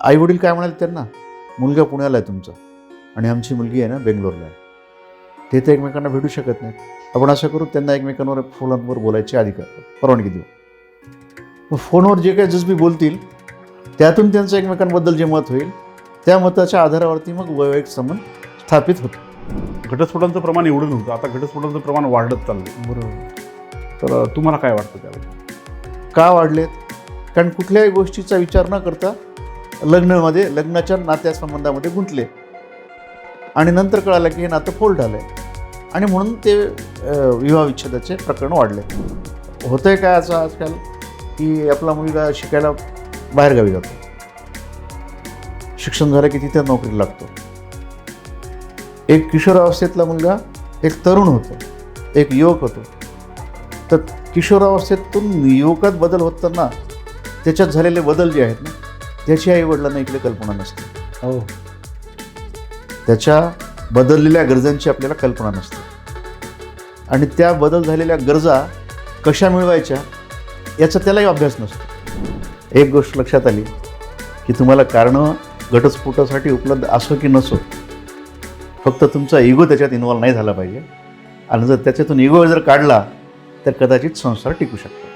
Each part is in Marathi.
आई वडील काय म्हणाले त्यांना, मुलगा पुण्याला आहे तुमचा आणि आमची मुलगी आहे ना बेंगलोरला आहे, ते तर एकमेकांना भेटू शकत नाहीत. आपण असं करू, त्यांना एकमेकांवर फोनवर बोलायची अधिकार परवानगी देऊ. मग फोनवर जे काही जसबी बोलतील त्यातून त्यांचं एकमेकांबद्दल जे मत होईल त्या मताच्या आधारावरती मग वैवाहिक संबंध स्थापित होतो. घटस्फोटांचं प्रमाण एवढं नव्हतं, आता घटस्फोटांचं प्रमाण वाढत चाललं. बरोबर. तर तुम्हाला काय वाटतं त्यावेळी? का वाढलेत? कारण कुठल्याही गोष्टीचा विचार न करता लग्नाच्या नात्यासंबंधामध्ये गुंतले आणि नंतर कळालं की हे नातं फोल्ड झालं आहे आणि म्हणून ते विवाह विच्छेदाचे प्रकरण वाढले. होतं आहे काय असं आजकाल की आपला मुलगा शिकायला बाहेरगावी जातो, शिक्षण झालं की तिथे नोकरीला लागतो. एक किशोरावस्थेतला मुलगा एक तरुण होतो, एक युवक होतो. तर किशोरावस्थेतून युवकात बदल होताना त्याच्यात झालेले बदल जे आहेत ना त्याची आई वडिलांना इकडे कल्पना नसते. हो, त्याच्या बदललेल्या गरजांची आपल्याला कल्पना नसते आणि त्या बदल झालेल्या गरजा कशा मिळवायच्या याचा त्यालाही अभ्यास नसतो. एक गोष्ट लक्षात आली की तुम्हाला कारणं घटस्फोटासाठी उपलब्ध असो की नसो, फक्त तुमचा इगो त्याच्यात इन्व्हॉल्व नाही झाला पाहिजे. आणि जर त्याच्यातून इगो जर काढला तर कदाचित संसार टिकू शकतो.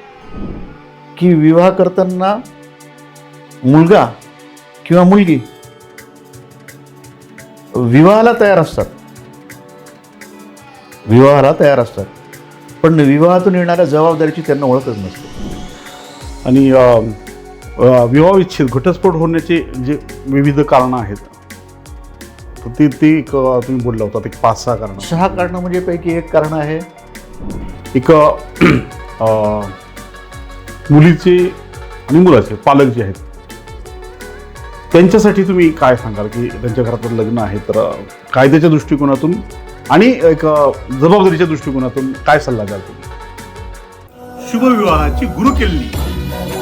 की विवाह करताना मुलगा किंवा मुलगी विवाहाला तयार असतात, पण विवाहातून येणाऱ्या जबाबदारीची त्यांना ओळखच नसते. आणि विवाह विच्छेद घटस्फोट होण्याचे जे विविध कारणं आहेत तर ती तुम्ही बोलला होता एक 5-6 कारणं. 6 कारणं म्हणजे पैकी एक कारण आहे एक मुलीचे आणि मुलाचे पालक जे आहेत त्यांच्यासाठी तुम्ही काय सांगाल की त्यांच्या घरातलं लग्न आहे तर कायद्याच्या दृष्टिकोनातून आणि एक जबाबदारीच्या दृष्टिकोनातून काय सल्ला द्याल तुम्ही? शुभविवाहाची गुरुकिल्ली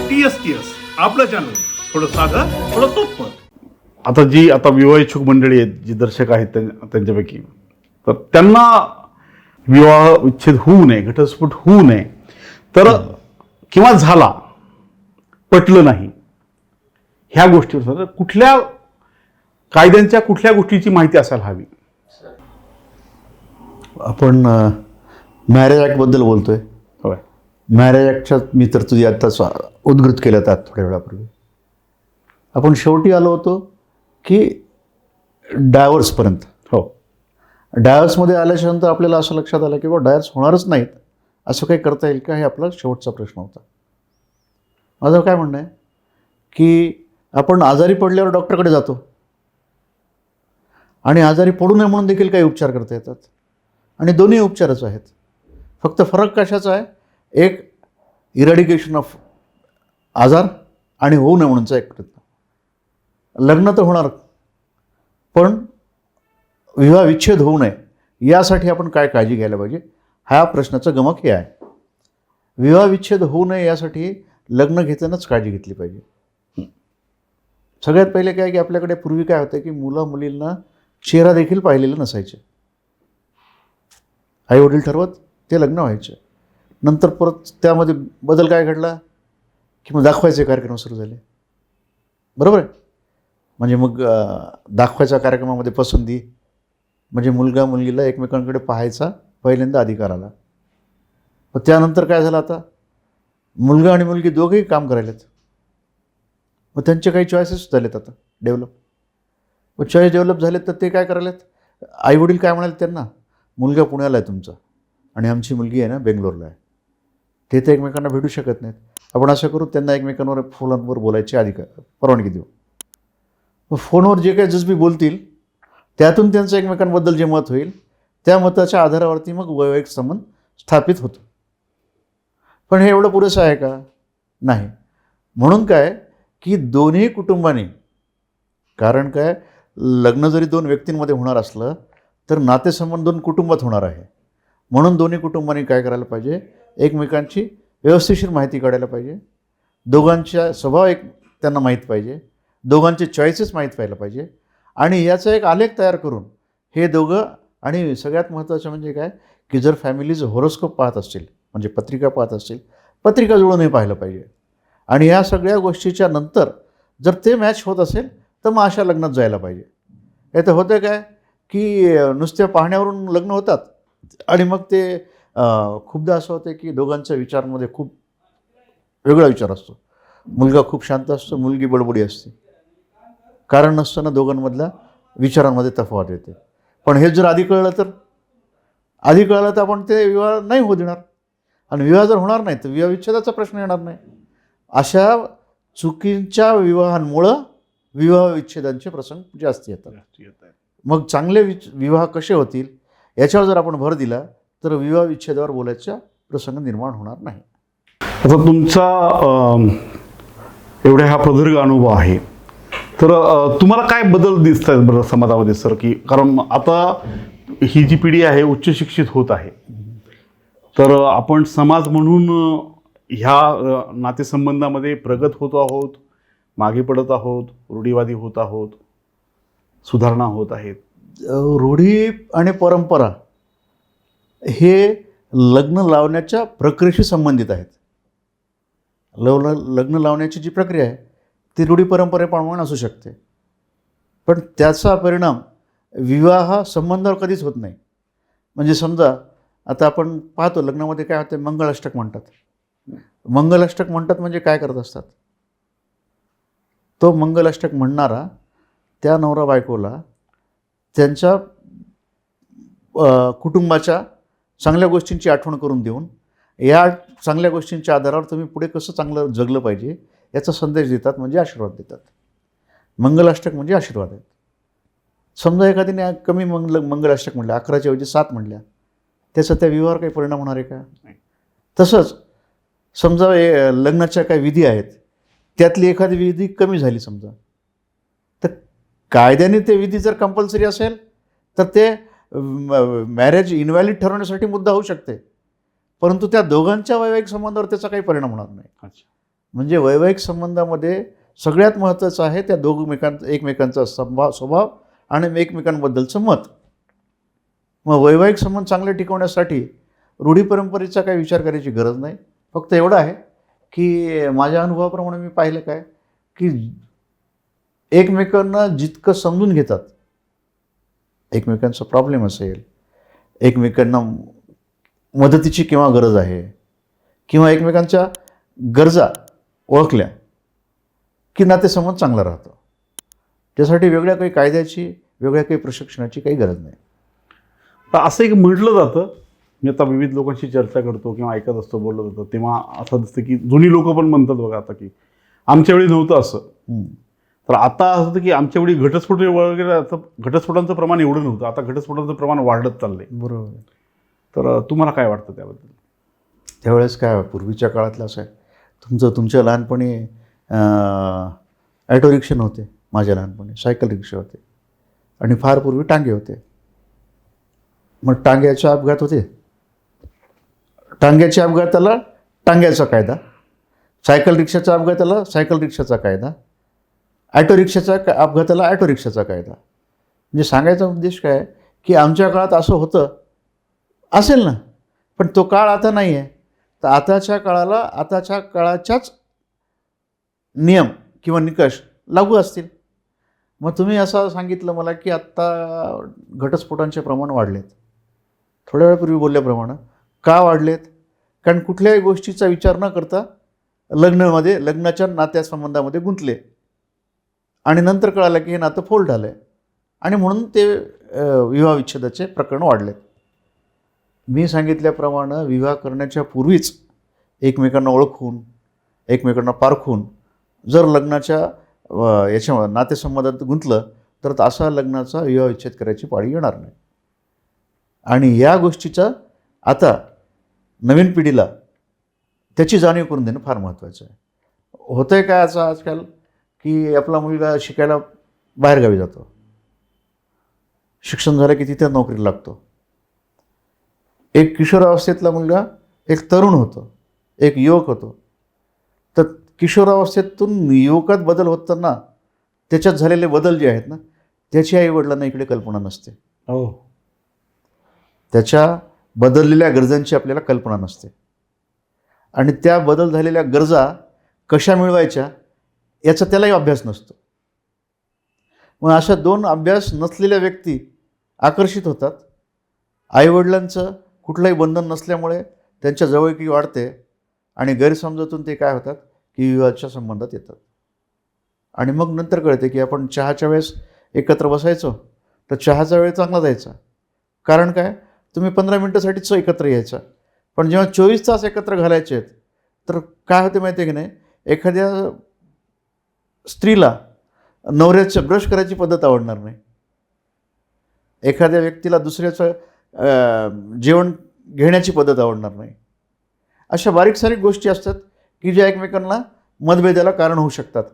TSTS आपलं चॅनल, थोडं साधं थोडं सोपं. आता विवाह इच्छुक मंडळी आहेत, जी दर्शक आहेत त्यांच्यापैकी, तर त्यांना विवाह विच्छेद होऊ नये, घटस्फोट होऊ नये, तर किंवा झाला पटलं नाही ह्या गोष्टीवर कुठल्या कायद्यांच्या कुठल्या गोष्टीची माहिती असायला हवी? आपण मॅरेज ॲक्टबद्दल बोलतोय. होय. मॅरेज ॲक्टच्या मी तरतुदी आत्ताच उद्धृत केल्या आहेत थोड्या वेळापूर्वी. आपण शेवटी आलो होतो की डायव्हर्सपर्यंत. हो. डायव्हर्समध्ये आल्याच्या नंतर आपल्याला असं लक्षात आलं की डायव्हर्स होणारच नाहीत, असं काही करता येईल का, हे आपला शेवटचा प्रश्न होता. माझं काय म्हणणं आहे की आपण आजारी पडल्यावर डॉक्टरकडे जातो आणि आजारी पडू नये म्हणून देखील काही उपचार करता येतात आणि दोन्ही उपचारच आहेत. फक्त फरक कशाचा आहे? एक इरॅडिकेशन ऑफ आजार आणि होऊ नये म्हणूनचा एक प्रयत्न. लग्न तर होणार, पण विवाह विच्छेद होऊ नये यासाठी आपण काय काळजी घ्यायला पाहिजे, ह्या प्रश्नाचं गमक हे आहे. विवाह विच्छेद होऊ नये यासाठी लग्न घेतानाच काळजी घेतली पाहिजे. सगळ्यात पहिले काय की आपल्याकडे पूर्वी काय होतं की मुलींना चेहरा देखील पाहिलेलं नसायचे. आई वडील ठरवत ते लग्न व्हायचे. नंतर परत त्यामध्ये बदल काय घडला की मग दाखवायचे कार्यक्रम सुरू झाले. बरोबर आहे? म्हणजे मग दाखवायच्या कार्यक्रमामध्ये पसंती म्हणजे मुलगा मुलगीला एकमेकांकडे पाहायचा पहिल्यांदा अधिकार आला. मग त्यानंतर काय झालं, आता मुलगा आणि मुलगी दोघेही काम करायलेत. मग त्यांचे काही चॉईसेस झालेत आता डेव्हलप. मग चॉईस डेव्हलप झालेत तर ते काय करायलेत, आई वडील काय म्हणाले त्यांना, मुलगा पुण्याला आहे तुमचा आणि आमची मुलगी आहे ना बेंगलोरला आहे, ते तर एकमेकांना भेटू शकत नाहीत. आपण असं करू, त्यांना एकमेकांवर फोनवर बोलायची अधिकार परवानगी देऊ. मग फोनवर जे काही जसबी बोलतील त्यातून त्यांचं एकमेकांबद्दल जे मत होईल त्या मताच्या आधारावरती मग वैवाहिक संबंध स्थापित होतो. पण हे एवढं पुरेसं आहे का? नाही. म्हणून काय की दोन्ही कुटुंबांनी, कारण काय लग्न जरी 2 व्यक्तींमध्ये होणार असलं तर नातेसंबंध 2 कुटुंबात होणार आहे. म्हणून दोन्ही कुटुंबांनी काय करायला पाहिजे, एकमेकांची व्यवस्थिशीर माहिती काढायला पाहिजे. दोघांचा स्वभाव एक त्यांना माहीत पाहिजे, दोघांचे चॉईसेस माहीत व्हायला पाहिजे आणि याचा एक आलेख तयार करून हे दोघं, आणि सगळ्यात महत्त्वाचं म्हणजे काय की जर फॅमिलीज होरोस्कोप पाहत असतील म्हणजे पत्रिका पाहत असतील, पत्रिका जुळूनही पाहिलं पाहिजे. आणि या सगळ्या गोष्टीच्या नंतर जर ते मॅच होत असेल तर मग अशा लग्नात जायला पाहिजे. याचं होतं काय की नुसत्या पाहण्यावरून लग्न होतात आणि मग ते खूपदा असं होतं की दोघांच्या विचारांमध्ये खूप वेगळा विचार असतो. मुलगा खूप शांत असतो, मुलगी बडबडी असते. कारण नसताना दोघांमधल्या विचारांमध्ये तफावत येते. पण हे जर आधी कळलं तर आपण ते विवाह नाही होऊ देणार. आणि विवाह जर होणार नाही तर विवाह विच्छेदाचा प्रश्न येणार नाही. अशा चुकीच्या विवाहांमुळं विवाह विच्छेदांचे प्रसंग जास्त येतात. मग चांगले विवाह कसे होतील याच्यावर जर आपण भर दिला तर विवाह विच्छेदावर बोलायचा प्रसंग निर्माण होणार नाही. आता तुमचा एवढा हा प्रदीर्घ अनुभव आहे, तर तुम्हाला काय बदल दिसत आहेत बरं समाजामध्ये सर? की कारण आता ही जी पिढी आहे उच्च शिक्षित होत आहे, तर आपण समाज म्हणून ह्या नातेसंबंधामध्ये प्रगत होत आहोत, मागे पडत आहोत, रूढीवादी होत आहोत, सुधारणा होत आहेत? रूढी आणि परंपरा हे लग्न लावण्याच्या प्रक्रियेशी संबंधित आहेत. लग्न लावण्याची जी प्रक्रिया आहे ती रूढी परंपरेप्रमाणे असू शकते, पण त्याचा परिणाम विवाह संबंधावर कधीच होत नाही. म्हणजे समजा आता आपण पाहतो लग्नामध्ये काय होते, मंगलाष्टक म्हणतात. मंगलाष्टक म्हणतात म्हणजे काय करत असतात, तो मंगलाष्टक म्हणणारा त्या नवरा बायकोला त्यांच्या कुटुंबाच्या चांगल्या गोष्टींची आठवण करून देऊन या चांगल्या गोष्टींच्या आधारावर तुम्ही पुढे कसं चांगलं जगलं पाहिजे याचा संदेश देतात, म्हणजे आशीर्वाद देतात. मंगलाष्टक म्हणजे आशीर्वाद आहेत. समजा एखाद्याने कमी मंगलाष्टक म्हणल्या, 11च्या ऐवजी 7 म्हणल्या, त्याचा त्या विवाहावर काही परिणाम होणार आहे का? तसंच समजा लग्नाच्या काही विधी आहेत, त्यातली एखादी विधी कमी झाली समजा, तर कायद्याने ते विधी जर कंपल्सरी असेल तर ते मॅरेज इनव्हॅलिड ठरवण्यासाठी मुद्दा होऊ शकते, परंतु त्या दोघांच्या वैवाहिक संबंधावर त्याचा काही परिणाम होणार नाही. अच्छा. म्हणजे वैवाहिक संबंधामध्ये सगळ्यात महत्त्वाचं आहे त्या एकमेकांचा स्वभाव आणि एकमेकांबद्दलचं मत. मग वैवाहिक संबंध चांगले टिकवण्यासाठी रूढी परंपरेचा काही विचार करायची गरज नाही. फक्त एवढं आहे की माझ्या अनुभवाप्रमाणे मी पाहिलं काय की एकमेकांना जितकं समजून घेतात, एकमेकांचा प्रॉब्लेम असेल, एकमेकांना मदतीची केव्हा गरज आहे किंवा एकमेकांच्या गरजा ओळखल्या की नातेसंबंध चांगला राहतो. त्यासाठी वेगळ्या काही कायद्याची, वेगळ्या काही प्रशिक्षणाची काही गरज नाही. तर असं एक म्हटलं जातं, मी आता विविध लोकांशी चर्चा करतो किंवा ऐकत असतो, बोलत होतो, तेव्हा असं दिसतं की जुनी लोक पण म्हणतात बघा आता की आमच्या वेळी नव्हतं असं. तर आता असं होतं की आमच्या वेळी घटस्फोट वगैरे, आता घटस्फोटांचं प्रमाण एवढं नव्हतं, आता घटस्फोटांचं प्रमाण वाढत चाललंय. बरोबर. तर तुम्हाला काय वाटतं त्याबद्दल? त्यावेळेस काय पूर्वीच्या काळातलं असं आहे, तुमच्या लहानपणी ॲटो रिक्षा नव्हते, माझ्या लहानपणी सायकल रिक्षा होते आणि फार पूर्वी टांगे होते. मग टांग्याचे अपघात होते, टांग्याच्या अपघाताला टांग्याचा कायदा, सायकल रिक्षाच्या अपघाताला सायकल रिक्षाचा कायदा, ॲटो रिक्षाच्या अपघाताला ॲटो रिक्षाचा कायदा. म्हणजे सांगायचा उद्देश काय की आमच्या काळात असं होतं असेल ना, पण तो काळ आता नाही आहे. तर आताच्या काळाच्याच नियम किंवा निकष लागू असतील. मग तुम्ही असं सांगितलं मला की आत्ता घटस्फोटांचे प्रमाण वाढलेत. थोड्या वेळापूर्वी बोलल्याप्रमाणे का वाढलेत? कारण कुठल्याही गोष्टीचा विचार न करता लग्नाच्या नात्यासंबंधामध्ये गुंतले आणि नंतर कळालं की हे नातं फोल्ड झालं आहे आणि म्हणून ते विवाह विच्छेदाचे प्रकरण वाढलेत. मी सांगितल्याप्रमाणे विवाह करण्याच्या पूर्वीच एकमेकांना ओळखून, एकमेकांना पारखून जर लग्नाच्या याच्या नातेसंबंधात गुंतलं तर असा लग्नाचा विवाह विच्छेद करायची पाळी येणार नाही. आणि या गोष्टीचा आता नवीन पिढीला त्याची जाणीव करून देणं फार महत्त्वाचं आहे. होतं आहे काय असं आजकाल की आपला मुलगा शिकायला बाहेरगावी जातो, शिक्षण झालं की तिथे नोकरीला लागतो. एक किशोरावस्थेतला मुलगा एक तरुण होतो, एक युवक होतो. तर किशोरावस्थेतून युवकात बदल होताना त्याच्यात झालेले बदल जे आहेत ना, त्याची आईवडिलांना इकडे कल्पना नसते. हो, त्याच्या बदललेल्या गरजांची आपल्याला कल्पना नसते आणि त्या बदल झालेल्या गरजा कशा मिळवायच्या याचा त्यालाही अभ्यास नसतो. मग अशा दोन अभ्यास नसलेल्या व्यक्ती आकर्षित होतात. आईवडिलांचं कुठलंही बंधन नसल्यामुळे त्यांच्या जवळकी वाढते आणि गैरसमजातून ते काय होतात की विवाहाच्या संबंधात येतात. आणि मग नंतर कळते की आपण चहाच्या वेळेस एकत्र बसायचो तर चहाचा वेळ चांगला जायचा. कारण काय, तुम्ही 15 मिनटासाठीच एकत्र यायचा. पण जेव्हा 24 तास एकत्र घालायचे आहेत तर काय होते माहिती आहे की नाही, एखाद्या स्त्रीला नवऱ्याचं ब्रश करायची पद्धत आवडणार नाही. एखाद्या व्यक्तीला दुसऱ्याचं जेवण घेण्याची पद्धत आवडणार नाही. अशा बारीक सारीक गोष्टी असतात की ज्या एकमेकांना मतभेदाला कारण होऊ शकतात.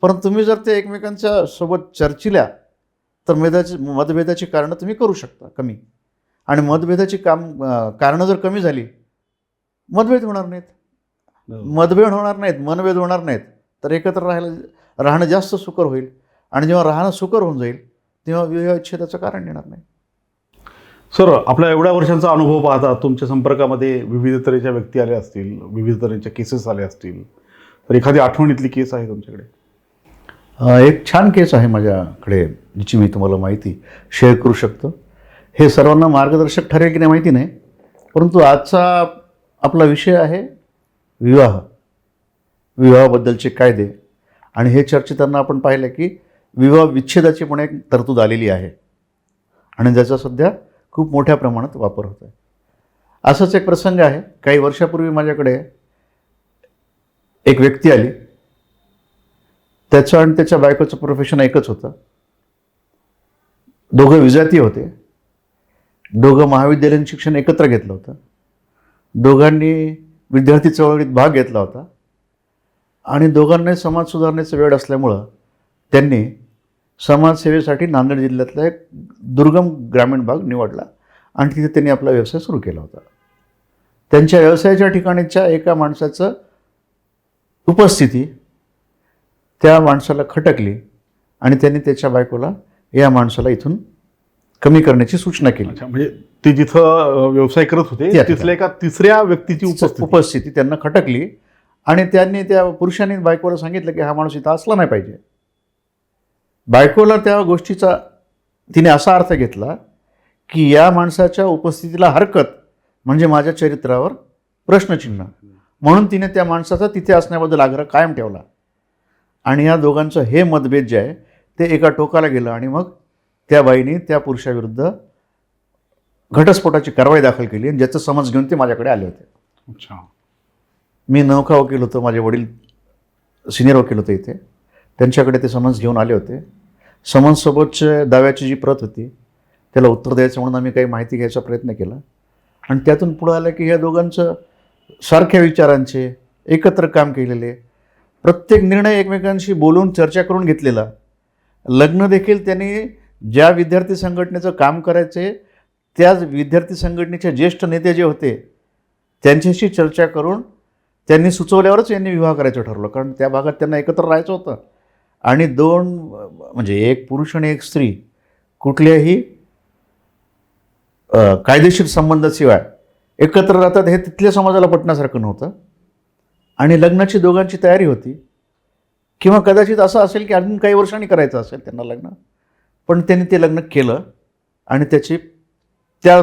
परंतु तुम्ही जर ते एकमेकांच्या सोबत चर्चिल्या तर मतभेदाची कारणं तुम्ही करू शकता कमी. आणि मतभेदाची कारणं जर कमी झाली, मतभेद होणार नाहीत. मनभेद होणार नाहीत तर एकत्र राहणं जास्त सुकर होईल. आणि जेव्हा राहणं सुकर होऊन जाईल तेव्हा विवाहविच्छेदाचं कारण येणार नाही. सर, आपल्या एवढ्या वर्षांचा अनुभव पाहता तुमच्या संपर्कामध्ये विविध तऱ्हेच्या व्यक्ती आल्या असतील, विविध तऱ्हेच्या केसेस आल्या असतील, तर एखादी आठवणीतली केस आहे तुमच्याकडे? एक छान केस आहे माझ्याकडे जिची मी तुम्हाला माहिती शेअर करू शकतो. हे सर्वांना मार्गदर्शक ठरेल की नाही माहिती नाही, परंतु आजचा आपला विषय आहे विवाहाबद्दलचे कायदे. आणि हे चर्चिताना आपण पाहिलं की विवाह विच्छेदाची पण एक तरतूद आलेली आहे आणि ज्याचा सध्या खूप मोठ्या प्रमाणात वापर होत आहे. असाच एक प्रसंग आहे. काही वर्षापूर्वी माझ्याकडे एक व्यक्ती आली. त्याचं आणि त्याच्या बायकोचं प्रोफेशन एकच होतं. दोघं विजाती होते. दोघं महाविद्यालयीन शिक्षण एकत्र घेतलं होतं. दोघांनी विद्यार्थी चळवळीत भाग घेतला होता आणि दोघांनाही समाज सुधारण्याचा वेळ असल्यामुळं त्यांनी समाजसेवेसाठी नांदेड जिल्ह्यातला एक दुर्गम ग्रामीण भाग निवडला आणि तिथे त्यांनी आपला व्यवसाय सुरू केला होता. त्यांच्या व्यवसायाच्या ठिकाणीच्या एका माणसाचं उपस्थिती त्या माणसाला खटकली आणि त्यांनी त्याच्या बायकोला या माणसाला इथून कमी करण्याची सूचना केली. अच्छा, म्हणजे ते जिथं व्यवसाय करत होते तिथल्या एका तिसऱ्या व्यक्तीची उपस्थिती त्यांना खटकली आणि त्यांनी त्या पुरुषांनी बायकोला सांगितलं की हा माणूस इथं असला नाही पाहिजे. बायकोला त्या गोष्टीचा तिने असा अर्थ घेतला की या माणसाच्या उपस्थितीला हरकत म्हणजे माझ्या चरित्रावर प्रश्नचिन्ह, म्हणून तिने त्या माणसाचा तिथे असण्याबद्दल आग्रह कायम ठेवला. आणि या दोघांचं हे मतभेद जे आहे ते एका टोकाला गेलं आणि मग त्या बाईने त्या पुरुषाविरुद्ध घटस्फोटाची कारवाई दाखल केली आणि ज्याचा समज घेऊन ते माझ्याकडे आले होते. अच्छा. मी नौका वकील होतो, माझे वडील सिनियर वकील होते इथे. त्यांच्याकडे ते समन्स घेऊन आले होते. समन्ससोबतच्या दाव्याची जी प्रत होती त्याला उत्तर द्यायचं म्हणून आम्ही काही माहिती घ्यायचा प्रयत्न केला आणि त्यातून पुढं आलं की ह्या दोघांचं सारख्या विचारांचे, एकत्र काम केलेले, प्रत्येक निर्णय एकमेकांशी बोलून चर्चा करून घेतलेला, लग्न देखील त्यांनी ज्या विद्यार्थी संघटनेचं काम करायचे त्याच विद्यार्थी संघटनेचे ज्येष्ठ नेते जे होते त्यांच्याशी चर्चा करून त्यांनी सुचवल्यावरच यांनी विवाह करायचं ठरवलं. कारण त्या भागात त्यांना एकत्र राहायचं होतं आणि दोन म्हणजे एक पुरुष आणि एक स्त्री कुठल्याही कायदेशीर संबंधाशिवाय एकत्र राहतात हे तिथल्या समाजाला पटण्यासारखं नव्हतं. आणि लग्नाची दोघांची तयारी होती किंवा कदाचित असं असेल की अजून काही वर्षांनी करायचं असेल त्यांना लग्न, पण त्यांनी ते लग्न केलं आणि त्याची त्या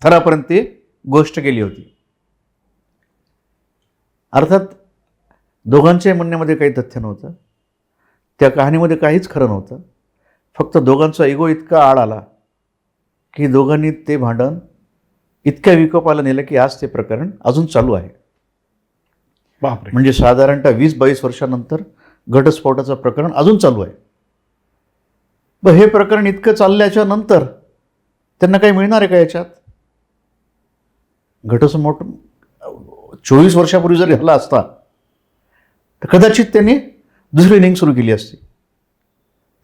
थरापर्यंत ती गोष्ट गेली होती. अर्थात दोघांच्या म्हणण्यामध्ये काही तथ्य नव्हतं, त्या कहाणीमध्ये काहीच खरं नव्हतं. फक्त दोघांचा इगो इतका आड आला की दोघांनी ते भांडण इतक्या विकोपाला नेलं की आज ते प्रकरण अजून चालू आहे. बापरे. म्हणजे साधारणतः 20-22 वर्षानंतर घटस्फोटाचं प्रकरण अजून चालू आहे. मग हे प्रकरण इतकं चालल्याच्या नंतर त्यांना काही मिळणार आहे का याच्यात? घटस्फोट 24 वर्षापूर्वी जर झाला असता तर कदाचित त्यांनी दुसरी इनिंग सुरू केली असती.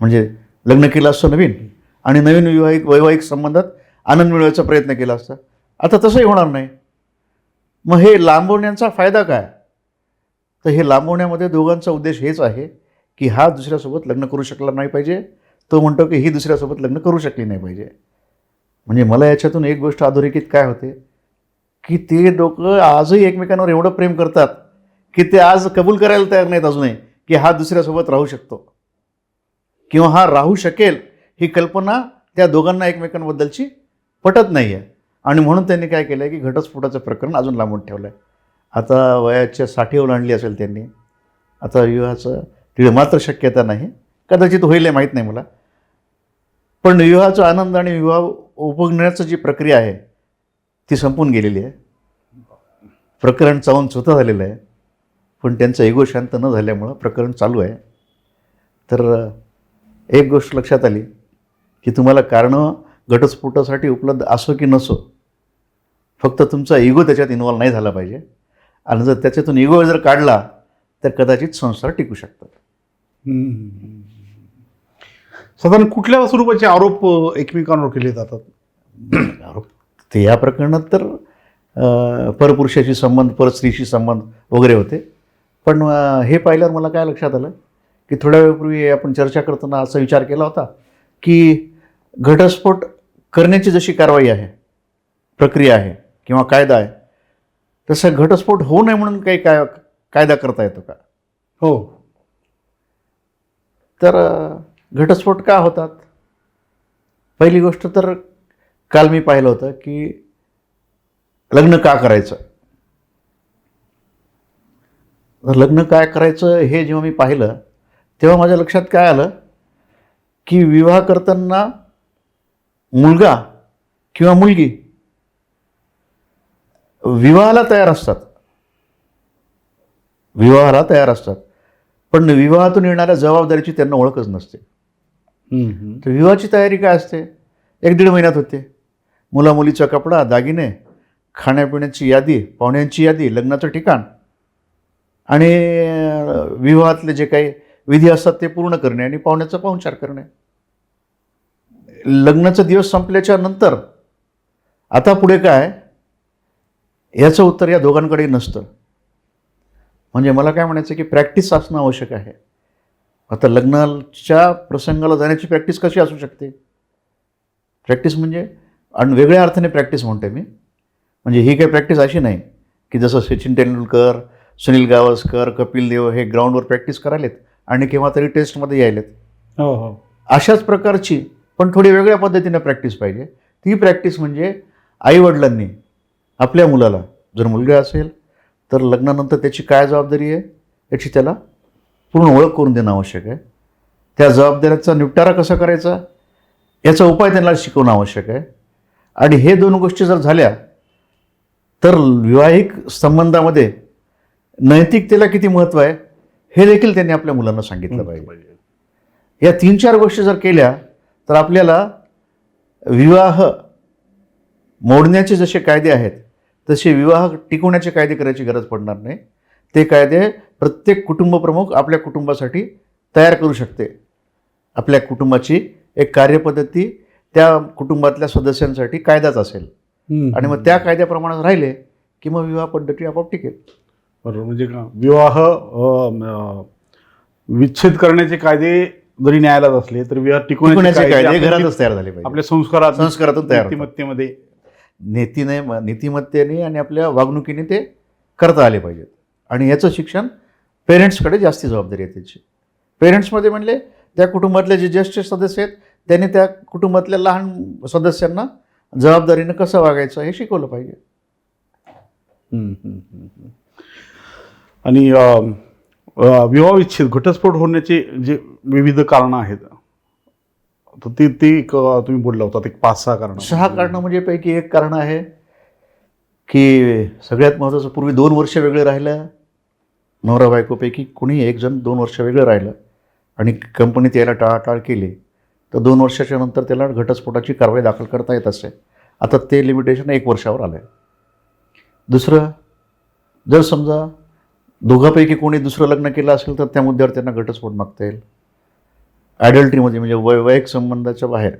म्हणजे लग्न केलं असतं नवीन आणि नवीन वैवाहिक संबंधात आनंद मिळवायचा प्रयत्न केला असता. आता तसंही होणार नाही. मग हे लांबवण्याचा फायदा काय? तर हे लांबवण्यामध्ये दोघांचा उद्देश हेच आहे की हा दुसऱ्यासोबत लग्न करू शकला नाही पाहिजे, तो म्हणतो की ही दुसऱ्यासोबत लग्न करू शकली नाही पाहिजे. म्हणजे मला याच्यातून एक गोष्ट अधोरेखित काय होते की ते लोक आजही एकमेकांवर एवढं प्रेम करतात की ते आज कबूल करायला तयार नाहीत अजूनही की हा दुसऱ्यासोबत राहू शकतो किंवा हा राहू शकेल, ही कल्पना त्या दोघांना एकमेकांबद्दलची पटत नाही आहे. आणि म्हणून त्यांनी काय केलं आहे की घटस्फोटाचं प्रकरण अजून लांबून ठेवलं आहे. आता वयाच्या 60 ओलांडली असेल त्यांनी, आता विवाहाचं तिथे मात्र शक्यता नाही, कदाचित होईल हे माहीत नाही मला. पण विवाहाचा आनंद आणि विवाह उपभोगण्याची जी प्रक्रिया आहे ती संपून गेलेली आहे. प्रकरण चावून स्वतः झालेलं आहे, पण त्यांचा इगो शांत न झाल्यामुळं प्रकरण चालू आहे. तर एक गोष्ट लक्षात आली की तुम्हाला कारणं घटस्फोटासाठी उपलब्ध असो की नसो, फक्त तुमचा इगो त्याच्यात इन्व्हॉल्व नाही झाला पाहिजे. आणि जर त्याच्यातून इगो जर काढला तर कदाचित संसार टिकू शकतात. साधारण कुठल्या स्वरूपाचे आरोप एकमेकांवर केले जातात? आरोप ते या प्रकरणात तर परपुरुषाशी संबंध, परस्त्रीशी संबंध वगैरे होते. पण हे पाहिल्यावर मला काय लक्षात आलं की थोड्या वेळापूर्वी आपण चर्चा करताना असा विचार केला होता की घटस्फोट करण्याची जशी कारवाई आहे, प्रक्रिया आहे किंवा कायदा आहे, तसं घटस्फोट होऊ नये म्हणून काही कायदा करता येतो का? हो. तर घटस्फोट का होतात? पहिली गोष्ट तर काल मी पाहिलं होतं की लग्न का करायचं. लग्न काय करायचं हे जेव्हा मी पाहिलं तेव्हा माझ्या लक्षात काय आलं की विवाह करताना मुलगा किंवा मुलगी विवाहाला तयार असतात, पण विवाहातून येणाऱ्या जबाबदारीची त्यांना ओळखच नसते. तर विवाहाची तयारी काय असते? 1-1.5 महिन्यात होते. मुलामुलीचा कपडा, दागिने, खाण्यापिण्याची यादी, पाहुण्यांची यादी, लग्नाचं ठिकाण आणि विवाहातले जे काही विधी असतात ते पूर्ण करणे आणि पाहुण्याचा पाहुणचार करणे. लग्नाचा दिवस संपल्याच्या नंतर आता पुढे काय, याचं उत्तर या दोघांकडे नसतं. म्हणजे मला काय म्हणायचं की प्रॅक्टिस असणं आवश्यक आहे. आता लग्नाच्या प्रसंगाला जाण्याची प्रॅक्टिस कशी असू शकते? प्रॅक्टिस म्हणजे आणि वेगळ्या अर्थाने प्रॅक्टिस म्हणते मी. म्हणजे ही काही प्रॅक्टिस अशी नाही की जसं सचिन तेंडुलकर, सुनील गावस्कर, कपिल देव हे ग्राउंडवर प्रॅक्टिस करायलेत आणि केव्हा तरी टेस्टमध्ये यायलेत. हो हो. अशाच प्रकारची पण थोडी वेगळ्या पद्धतीने प्रॅक्टिस पाहिजे. ती प्रॅक्टिस म्हणजे आईवडिलांनी आपल्या मुलाला, जर मुलगा असेल तर लग्नानंतर त्याची काय जबाबदारी आहे याची त्याला पूर्ण ओळख करून देणं आवश्यक आहे. त्या जबाबदारीचा निपटारा कसा करायचा याचा उपाय त्यांना शिकवणं आवश्यक आहे. आणि हे 2 गोष्टी जर झाल्या तर वैवाहिक संबंधामध्ये नैतिकतेला किती महत्त्व आहे हे देखील त्यांनी आपल्या मुलांना सांगितलं पाहिजे. या 3-4 गोष्टी जर केल्या तर आपल्याला विवाह मोडण्याचे जसे कायदे आहेत तसे विवाह टिकवण्याचे कायदे करायची गरज पडणार नाही. ते कायदे प्रत्येक कुटुंबप्रमुख आपल्या कुटुंबासाठी तयार करू शकते. आपल्या कुटुंबाची एक कार्यपद्धती त्या कुटुंबातल्या सदस्यांसाठी कायदाच असेल आणि मग त्या कायद्याप्रमाणे राहिले की मग विवाह पद्धती आपोआप टिकेल. बरोबर. म्हणजे विवाह विच्छेद करण्याचे कायदे जरी न्यायालयात असले तर विवाह टिकवण्याचे कायदे घरातच तयार झाले पाहिजे. आपल्या संस्कारातून तयार, नीतिमत्तेमध्ये, नीतिमत्तेने आणि आपल्या वागणुकीने ते करता आले पाहिजेत. आणि याचं शिक्षण पेरेंट्सकडे जास्ती जबाबदारी आहे त्याची. पेरेंट्समध्ये म्हणले त्या कुटुंबातले जे ज्येष्ठ सदस्य आहेत त्यांनी त्या कुटुंबातल्या लहान सदस्यांना जबाबदारीनं कसं वागायचं हे शिकवलं पाहिजे. आणि विवाह विच्छेद, घटस्फोट होण्याचे जे विविध कारणं आहेत तर ती तुम्ही बोलला होता एक 5-6 कारणं. 6 कारणं म्हणजे पैकी एक कारण आहे की सगळ्यात महत्त्वाचं, पूर्वी 2 वर्ष वेगळे राहिलं, नवरा बायकोपैकी कुणी एक जण 2 वर्ष वेगळं राहिलं आणि कंपनीत यायला टाळाटाळ केली तर 2 वर्षाच्या नंतर त्याला घटस्फोटाची कारवाई दाखल करता येत असते. आता ते लिमिटेशन 1 वर्षावर आलं आहे. दुसरं, जर समजा दोघांपैकी कोणी दुसरं लग्न केलं असेल तर त्या मुद्द्यावर त्यांना घटस्फोट मागता येईल. ॲडल्टरीमध्ये म्हणजे वैवाहिक संबंधाच्या बाहेर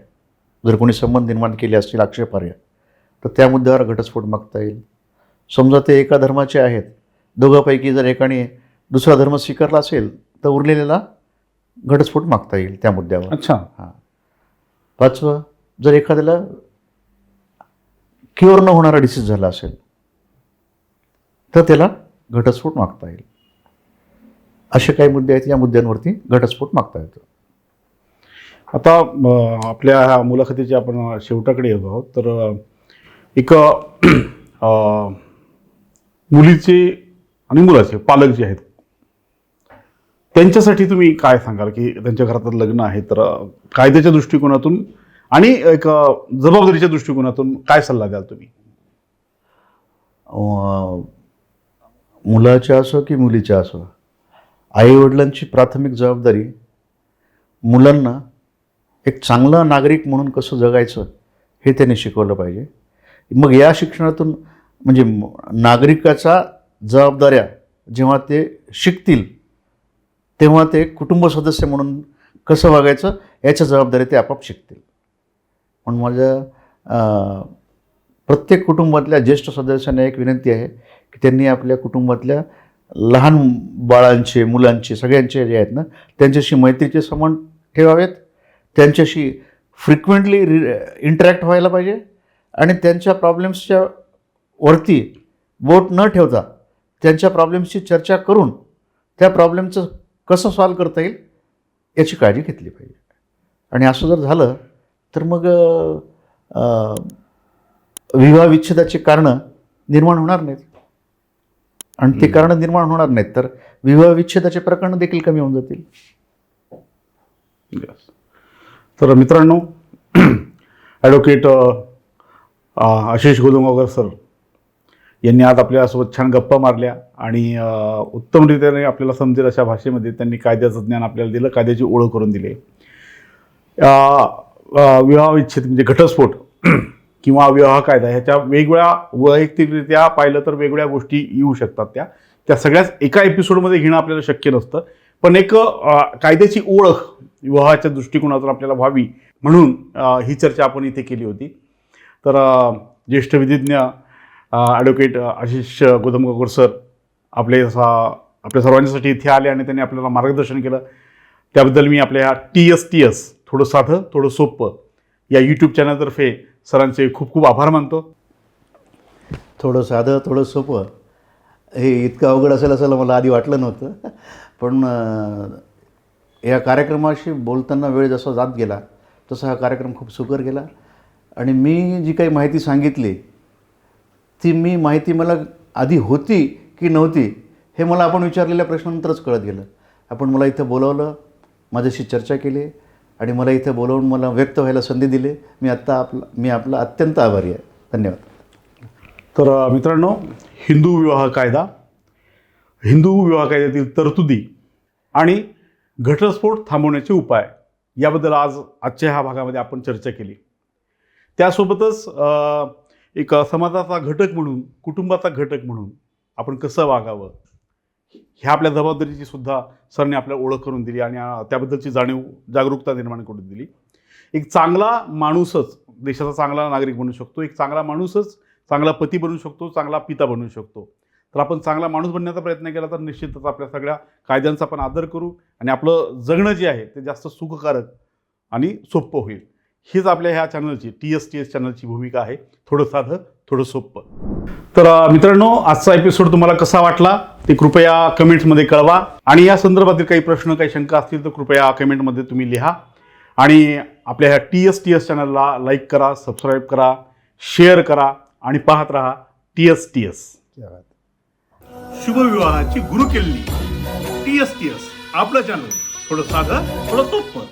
जर कोणी संबंध निर्माण केले असतील आक्षेपार्ह तर त्या मुद्द्यावर घटस्फोट मागता येईल. समजा ते एका धर्माचे आहेत, दोघांपैकी जर एकाने दुसरा धर्म स्वीकारला असेल तर उरलेल्याला घटस्फोट मागता येईल त्या मुद्द्यावर. अच्छा. हां. 5वं, जर एखाद्याला क्युअर न होणारा डिसीज झाला असेल तर त्याला घटस्फोट मागता येईल. असे काही मुद्दे आहेत, या मुद्द्यांवरती घटस्फोट मागता येतो. आता आपल्या ह्या मुलाखतीच्या आपण शेवटाकडे येत आहोत. तर एक मुलीचे आणि मुलाचे पालक जे आहेत त्यांच्यासाठी तुम्ही काय सांगाल, की त्यांच्या घरात लग्न आहे, तर कायद्याच्या दृष्टिकोनातून आणि एक जबाबदारीच्या दृष्टिकोनातून काय सल्ला द्याल तुम्ही? मुलाच्या असो की मुलीच्या असो, आईवडिलांची प्राथमिक जबाबदारी मुलांना एक चांगला नागरिक म्हणून कसं जगायचं हे त्यांनी शिकवलं पाहिजे. मग या शिक्षणातून म्हणजे नागरिकाचा जबाबदाऱ्या जेव्हा ते शिकतील तेव्हा ते कुटुंब सदस्य म्हणून कसं वागायचं याच्या जबाबदारी ते आपोआप शिकतील. पण माझ्या प्रत्येक कुटुंबातल्या ज्येष्ठ सदस्यांना एक विनंती आहे की त्यांनी आपल्या कुटुंबातल्या लहान बाळांचे, मुलांचे, सगळ्यांचे जे आहेत ना त्यांच्याशी मैत्रीचे संबंध ठेवावेत, त्यांच्याशी फ्रिक्वेंटली इंटरॅक्ट व्हायला पाहिजे आणि त्यांच्या प्रॉब्लेम्सच्या वरती बोट न ठेवता त्यांच्या प्रॉब्लेम्सची चर्चा करून त्या प्रॉब्लेमचं कसं सॉल्व करता येईल याची काळजी घेतली पाहिजे. आणि असं जर झालं तर मग विवाह विच्छेदाची कारणं निर्माण होणार नाहीत. आणि ते कारणं निर्माण होणार नाहीत तर विवाह विच्छेदाचे प्रकरणं देखील कमी होऊन जातील. तर मित्रांनो, ॲडव्होकेट आशिष गोदंगावकर सर यांनी आज आपल्यासोबत छान गप्पा मारल्या आणि उत्तमरित्याने आपल्याला समजेल अशा भाषेमध्ये त्यांनी कायद्याचं ज्ञान आपल्याला दिलं, कायद्याची ओळख करून दिली. विवाह विच्छेद म्हणजे घटस्फोट किंवा विवाह कायदा ह्याच्या वेगवेगळ्या वैयक्तिकरित्या पाहिलं तर वेगवेगळ्या गोष्टी येऊ शकतात. त्या सगळ्याच एका एपिसोडमध्ये घेणं आपल्याला शक्य नसतं. पण एक कायद्याची ओळख विवाहाच्या दृष्टिकोनातून आपल्याला व्हावी म्हणून ही चर्चा आपण इथे केली होती. तर ज्येष्ठ विधिज्ञ ॲडव्होकेट आशिष गोदंगावकर सर आपल्या सर्वांच्यासाठी इथे आले आणि त्यांनी आपल्याला मार्गदर्शन केलं. त्याबद्दल मी आपल्या TSTS थोडं साधं थोडं सोपं या यूट्यूब चॅनलतर्फे सरांचे खूप खूप आभार मानतो. थोडं साधं थोडं सोपं हे इतकं अवघड असेल असं मला आधी वाटलं नव्हतं. पण या कार्यक्रमाशी बोलताना वेळ जसा जात गेला तसा हा कार्यक्रम खूप सुकर गेला. आणि मी जी काही माहिती सांगितली ती माहिती मला आधी होती की नव्हती हे मला आपण विचारलेल्या प्रश्नानंतरच कळत गेलं. आपण मला इथं बोलावलं, माझ्याशी चर्चा केली आणि मला इथं बोलावून मला व्यक्त व्हायला संधी दिली. मी आपला अत्यंत आभारी आहे. धन्यवाद. तर मित्रांनो, हिंदू विवाह कायद्यातील तरतुदी आणि घटस्फोट थांबवण्याचे उपाय याबद्दल आजच्या ह्या भागामध्ये आपण चर्चा केली. त्यासोबतच एक समाजाचा घटक म्हणून, कुटुंबाचा घटक म्हणून आपण कसं वागावं ह्या आपल्या जबाबदारीची सुद्धा सरने आपल्याला ओळख करून दिली आणि त्याबद्दलची जागरूकता निर्माण करून दिली. एक चांगला माणूसच देशाचा चांगला नागरिक बनू शकतो, एक चांगला माणूसच चांगला पती बनू शकतो, चांगला पिता बनू शकतो. तर आपण चांगला माणूस बनण्याचा प्रयत्न केला तर निश्चितच आपल्या सगळ्या कायद्यांचा आपण आदर करू आणि आपलं जगणं जे आहे ते जास्त सुखकारक आणि सोपं होईल. हीच आपल्या ह्या चॅनलची TSTS चॅनलची भूमिका आहे. थोडं साधं थोडं सोपं. तर मित्रांनो, आजचा एपिसोड तुम्हाला कसा वाटला ते कृपया कमेंट्समध्ये कळवा आणि या संदर्भातील काही प्रश्न काही शंका असतील तर कृपया कमेंटमध्ये तुम्ही लिहा. आणि आपल्या ह्या TSTS चॅनलला लाईक करा, सबस्क्राईब करा, शेअर करा आणि पाहत राहा TSTS. शुभविवाहाची गुरुकिल्ली TSTS आपलं चॅनल. थोडं साधं थोडं सोपं.